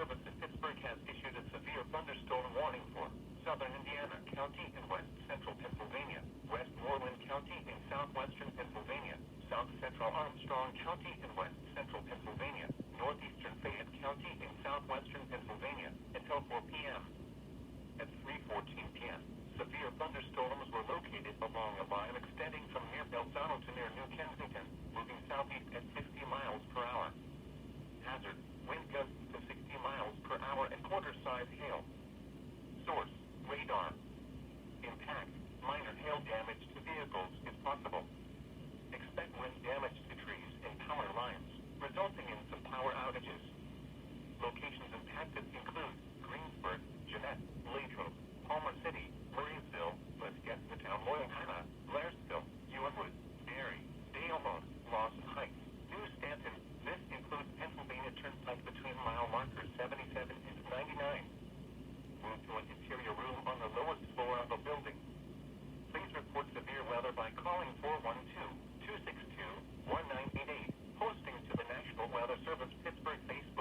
Service in Pittsburgh has issued a severe thunderstorm warning for southern Indiana County and west central Pennsylvania, Westmoreland County and southwestern Pennsylvania, south central Armstrong County and west central Pennsylvania, northeastern Fayette County and southwestern Pennsylvania, until 4 p.m. At 3:14 p.m., severe thunderstorms were located along a line extending from near Belzano to near New Kensington, moving southeast at 60 miles per hour. Hazard, wind gusts to 60 miles per hour and quarter-size hail. Source, radar. Impact, minor hail damage to vehicles is possible. Expect wind damage to trees and power lines, resulting in some power outages. Locations impacted include Greensburg, Jeanette, Latrobe, Palmer City, Murraysville, Lescattown, Loyalhanna, Blairsville, Ewenwood, Derry, Dalemont, Lawson Heights, New Stanton. This includes Pennsylvania Turnpike between mile markers 77 and 99. Move to an interior room on the lowest floor of a building. Please report severe weather by calling 412-262-1988, posting to the National Weather Service Pittsburgh Facebook.